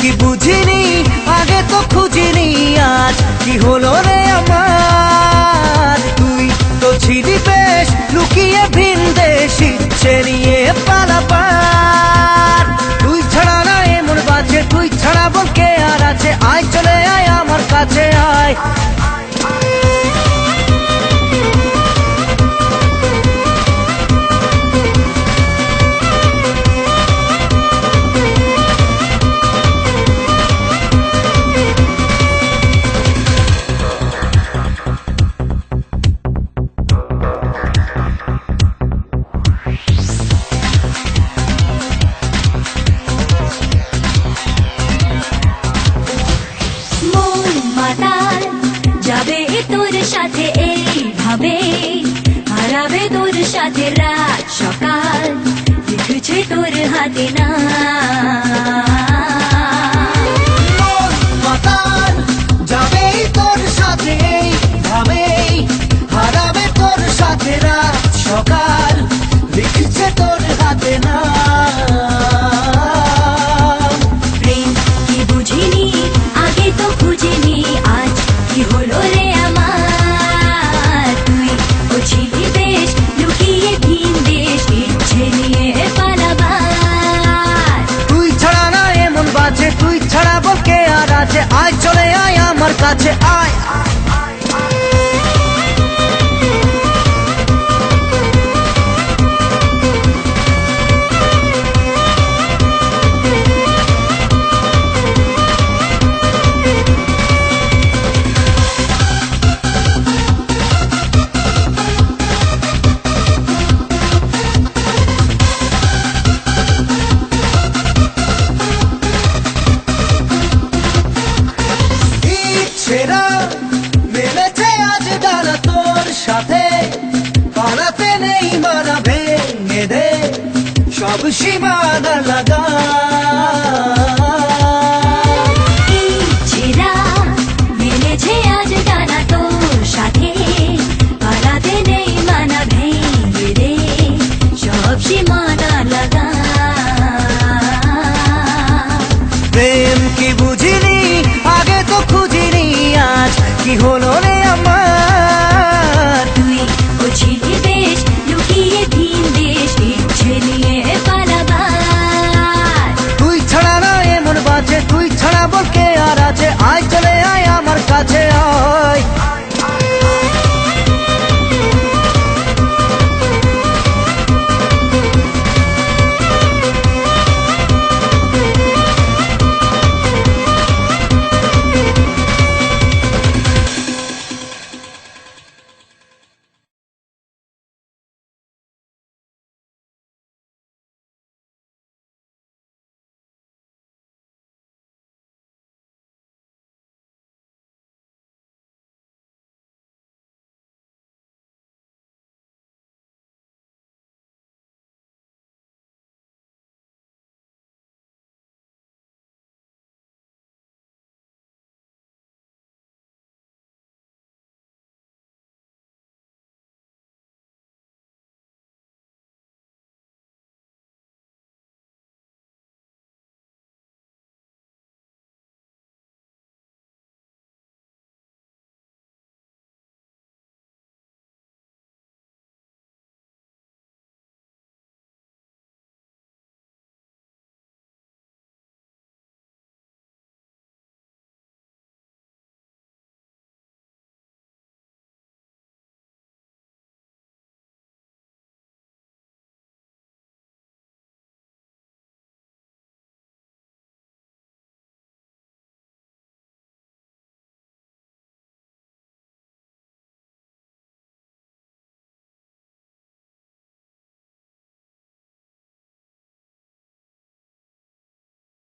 কি বুঝিনি আগে তো খুঁজিনি, আজ কি হলো রে আমার। তুই তো ছিলি বেশ লুকিয়ে ভিন দেশ, ইচ্ছে নিয়ে পালাবার। তুই ছাড়া না এমন বাজে, তুই ছাড়া বল কে আর আছে। আয় চলে আয় আমার কাছে আয়। যাবে তোর সাথে এইভাবে, হারাবে তোর সাথে রাত সকাল, লিখছে তোর হাতে না। যাবে তোর সাথে এইভাবে, হারাবে তোর সাথে রাত সকাল, লিখছে তোর হাতে না। প্রেম কি বুঝিনি আগে তো খুঁজিনি, আজ কি হলো রে আমার। তুই ও ছিলি বেশ লুকিয়ে ভিন দেশ, ইচ্ছে নিয়ে পালাবার। তুই ছাড়া না এমন বাজে, তুই ছাড়া বল কে আর আছে। আয় চলে আয় আমার কাছে আয়। মেলেছে আজ ডানা তোর সাথে, পালাতে নেই মানা, ভেঙে দে সব সীমানা লাগা।